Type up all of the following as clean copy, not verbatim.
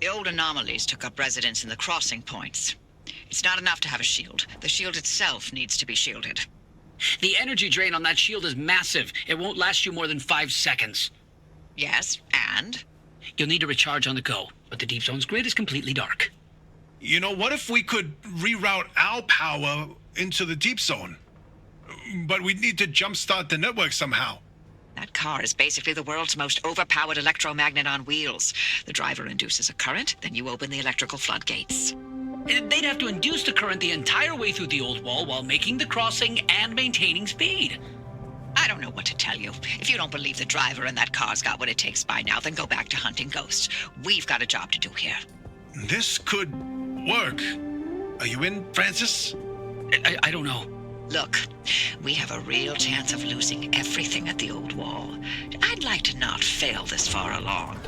The old anomalies took up residence in the crossing points. It's not enough to have a shield. The shield itself needs to be shielded. The energy drain on that shield is massive. It won't last you more than 5 seconds. Yes, and? You'll need to recharge on the go, but the Deep Zone's grid is completely dark. You know, what if we could reroute our power into the Deep Zone? But we'd need to jumpstart the network somehow. That car is basically the world's most overpowered electromagnet on wheels. The driver induces a current, then you open the electrical floodgates. They'd have to induce the current the entire way through the old wall while making the crossing and maintaining speed. I don't know what to tell you. If you don't believe the driver and that car's got what it takes by now, then go back to hunting ghosts. We've got a job to do here. This could work. Are you in, Francis? I don't know. Look, we have a real chance of losing everything at the old wall. I'd like to not fail this far along.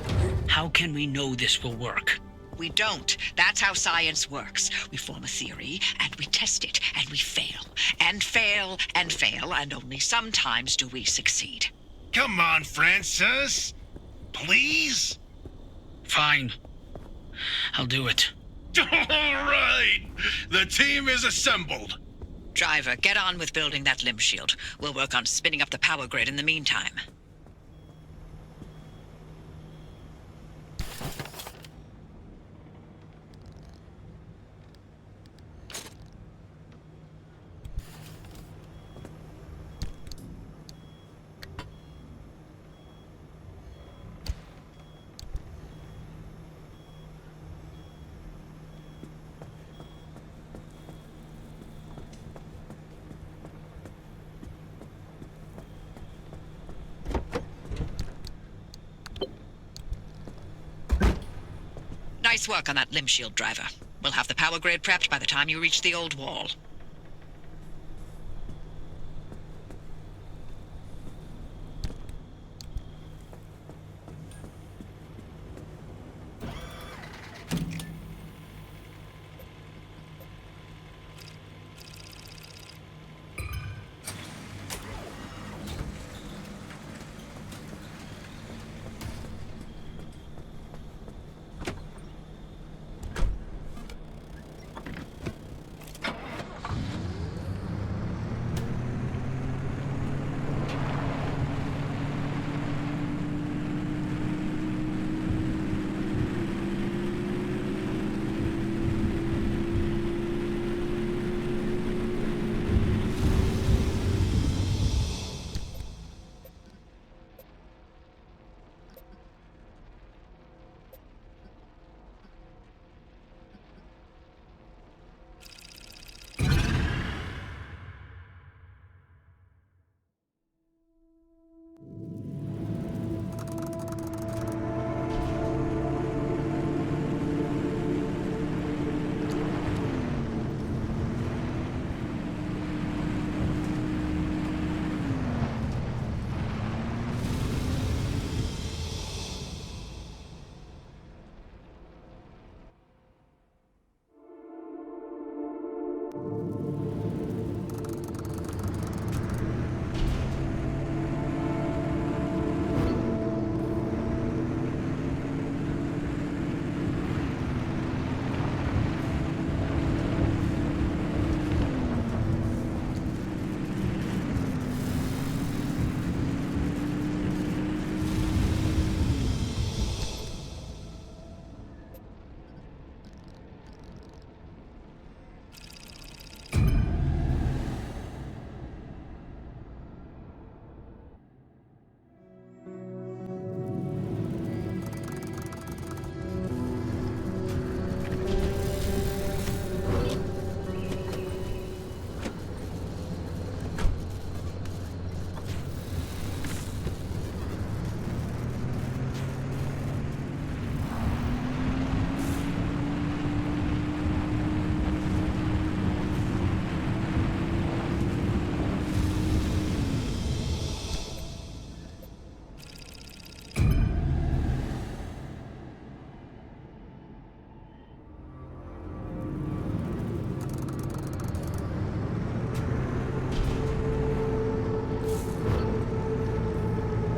How can we know this will work? We don't. That's how science works. We form a theory, and we test it, and we fail, and fail, and fail, and only sometimes do we succeed. Come on, Francis. Please? Fine. I'll do it. All right. The team is assembled. Driver, get on with building that limb shield. We'll work on spinning up the power grid in the meantime. Nice work on that limb shield, driver. We'll have the power grid prepped by the time you reach the old wall.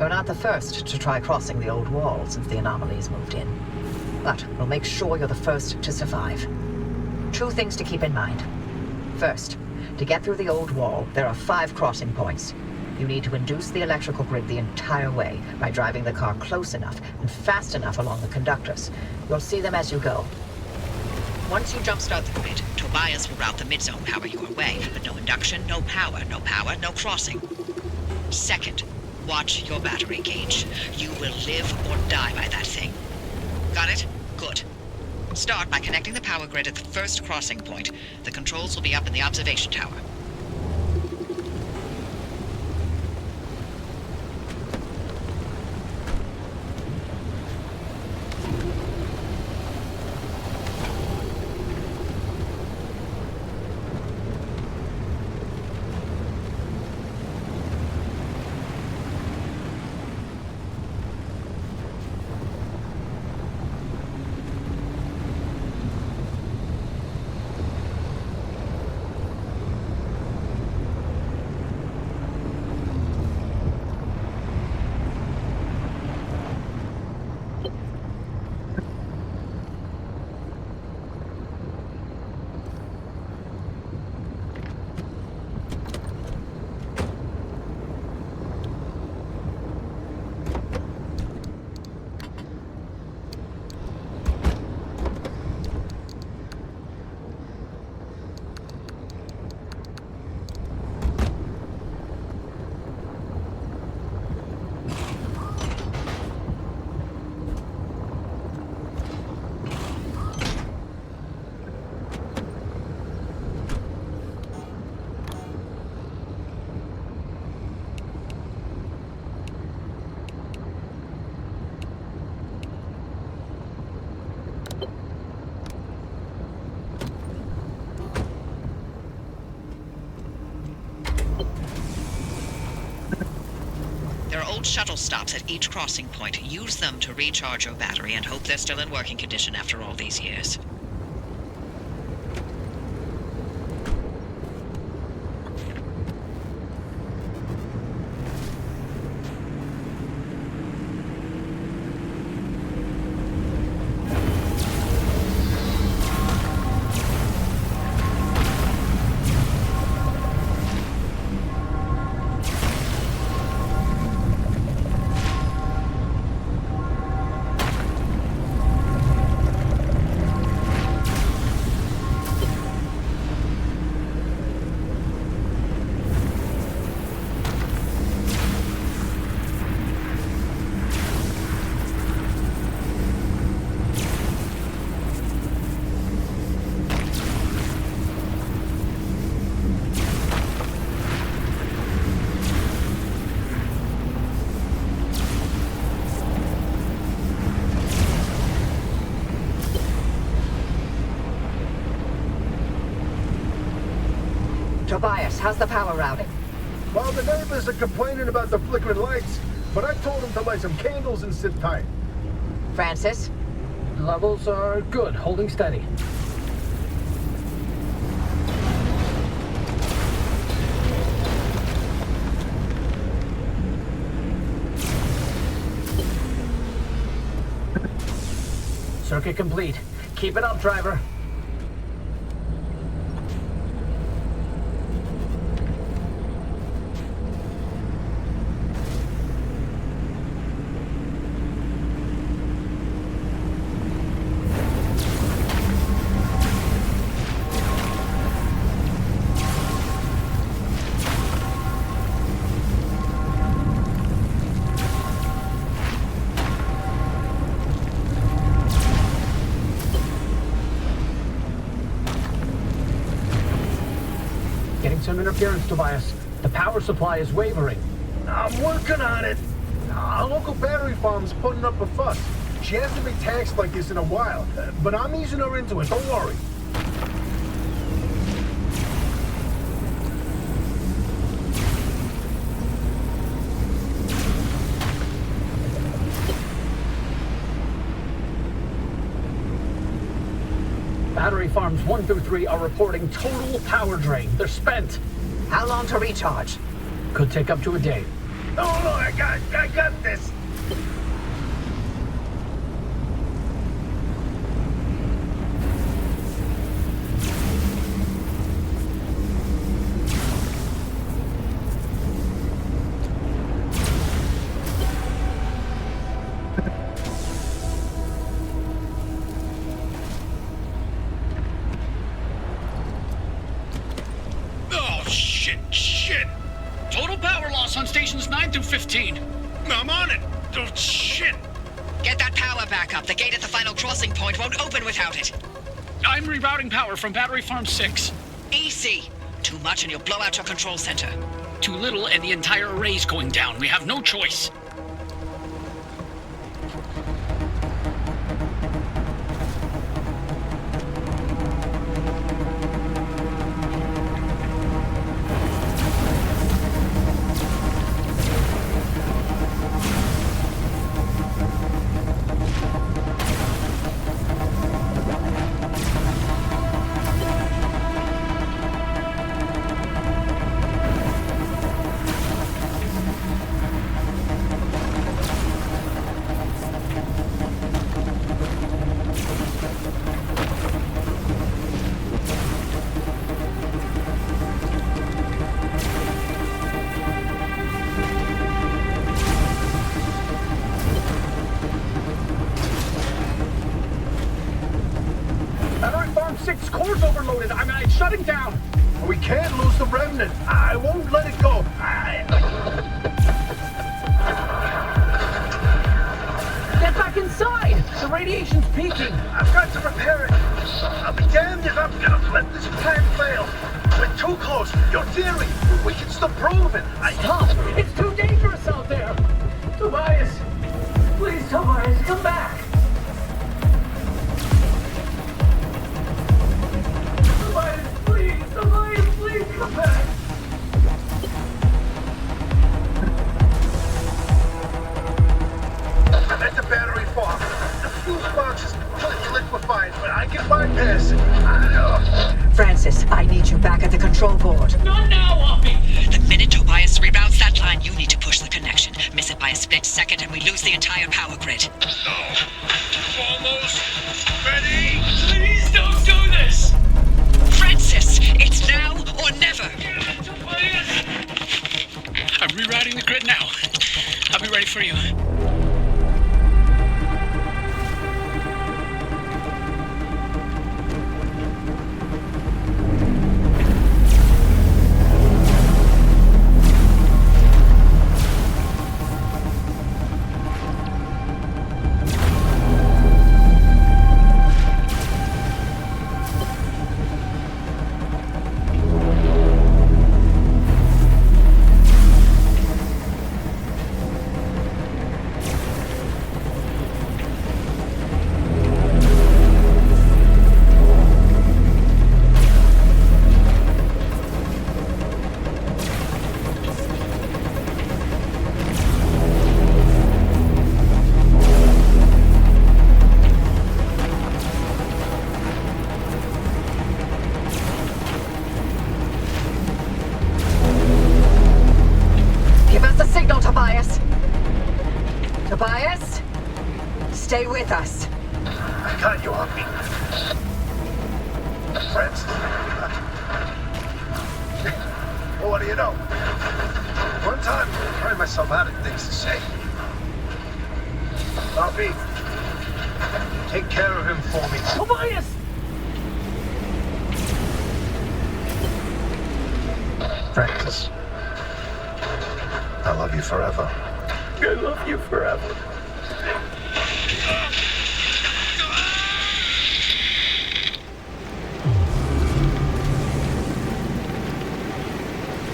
You're not the first to try crossing the old wall since the anomalies moved in. But we'll make sure you're the first to survive. Two things to keep in mind. First, to get through the old wall, there are 5 crossing points. You need to induce the electrical grid the entire way by driving the car close enough and fast enough along the conductors. You'll see them as you go. Once you jumpstart the grid, Tobias will route the mid-zone power your way, but no induction, no power, no crossing. Second, watch your battery gauge. You will live or die by that thing. Got it? Good. Start by connecting the power grid at the first crossing point. The controls will be up in the observation tower. There are old shuttle stops at each crossing point. Use them to recharge your battery and hope they're still in working condition after all these years. Tobias, how's the power routing? Well, the neighbors are complaining about the flickering lights, but I told them to light some candles and sit tight. Francis? Levels are good, holding steady. Circuit complete. Keep it up, driver. Some interference, Tobias. The power supply is wavering. I'm working on it. A local battery farm's putting up a fuss. She hasn't been taxed like this in a while, but I'm easing her into it, don't worry. Battery farms 1 through 3 are reporting total power drain. They're spent. How long to recharge? Could take up to a day. No, I got this. on it. Oh, shit. Get that power back up. The gate at the final crossing point won't open without it. I'm rerouting power from Battery Farm 6. Easy. Too much and you'll blow out your control center. Too little and the entire array's going down. We have no choice. Core's overloaded. It's shutting down. We can't lose the remnant. I won't let it go. Get back inside. The radiation's peaking. I've got to repair it. I'll be damned if I'm gonna let this plan fail. We're too close. Your theory, we can still prove it. Stop. It's too dangerous out there. Tobias. Please, Tobias, come back. Tobias, please come back. I'm at the battery farm. The fuse box is completely liquefied, but I can bypass it. Francis, I need you back at the control board. Not now, Hoppy! The minute Tobias reroutes that line, you need to push the connection. Miss it by a split second and we lose the entire power grid. Almost ready. Please don't do this! Francis, it's now or never. Tobias! I'm rerouting the grid now. I'll be ready for you. Tobias, stay with us. I got you, Hoppy. Friends. Well, what do you know? One time, I find myself out of things to say. Hoppy, take care of him for me. Tobias! Francis, I love you forever. I love you forever.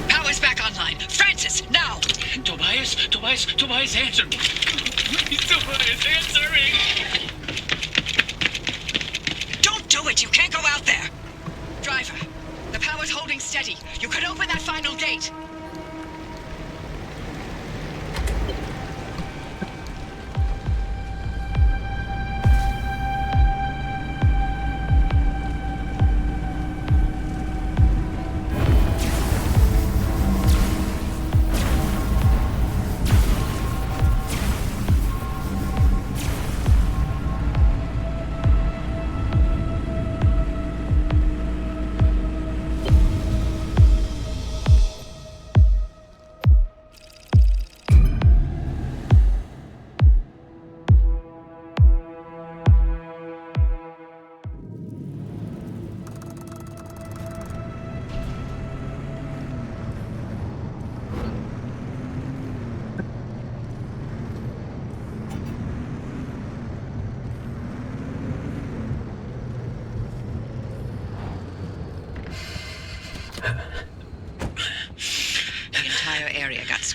Power's back online. Francis, now! Tobias, answer me. Please, Tobias, answer me. Don't do it! You can't go out there! Driver, the power's holding steady. You could open that final gate.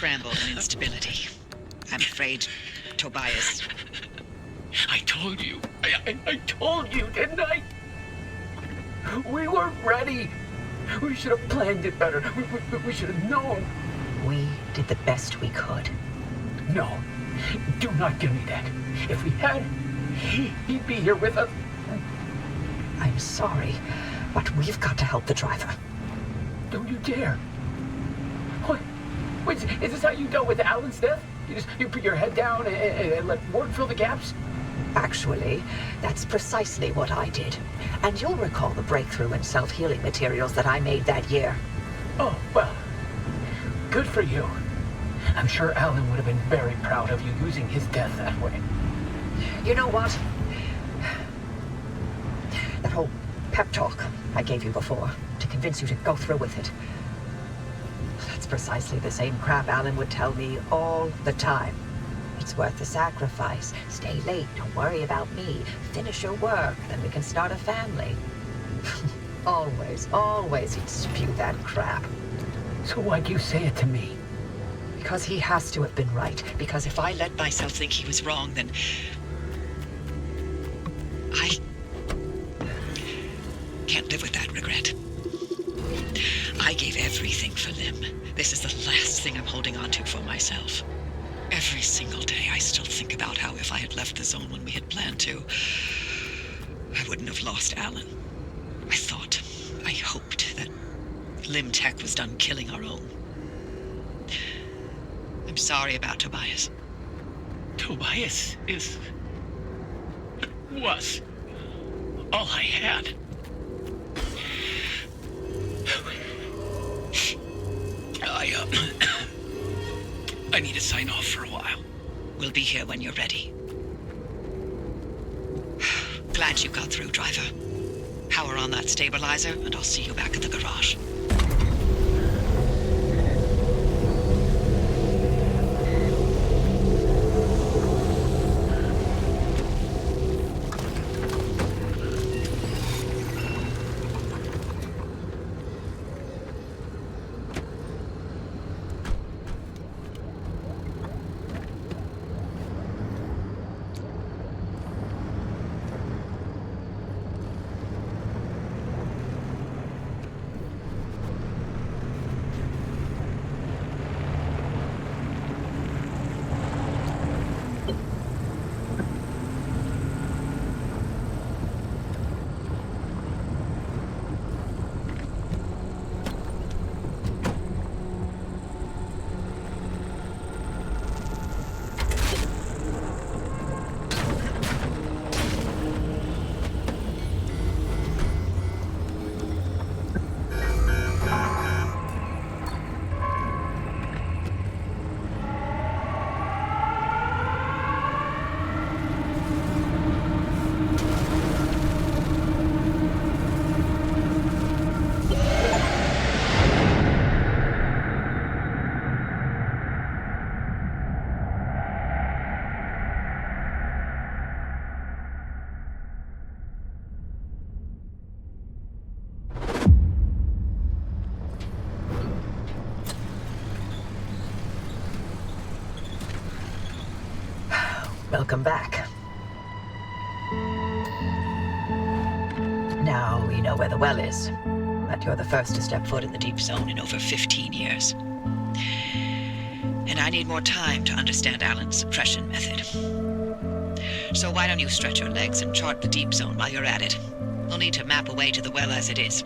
scramble and instability. I'm afraid, Tobias. I told you. I told you, didn't I? We weren't ready. We should have planned it better. We should have known. We did the best we could. No, do not give me that. If we had, he'd be here with us. I'm sorry, but we've got to help the driver. Don't you dare. What? Wait, is this how you dealt with Alan's death? You put your head down and let work fill the gaps? Actually, that's precisely what I did. And you'll recall the breakthrough in self-healing materials that I made that year. Oh, well, good for you. I'm sure Alan would have been very proud of you using his death that way. You know what? That whole pep talk I gave you before to convince you to go through with it. That's precisely the same crap Alan would tell me all the time. It's worth the sacrifice. Stay late, don't worry about me. Finish your work, then we can start a family. always he'd spew that crap. So why'd you say it to me? Because he has to have been right. Because if I let Myself think he was wrong, then I can't live with that regret. I gave everything for Lim. This is the last thing I'm holding on to for myself. Every single day I still think about how if I had left the zone when we had planned to, I wouldn't have lost Alan. I hoped that Lim Tech was done killing our own. I'm sorry about Tobias. Tobias was all I had. I need to sign off for a while. We'll be here when you're ready. Glad you got through, driver. Power on that stabilizer, and I'll see you back at the garage. Welcome back. Now we know where the well is, but you're the first to step foot in the deep zone In over 15 years. And I need more time to understand Alan's suppression method. So why don't you stretch your legs and chart the deep zone while you're at it? We'll need to map a way to the well as it is.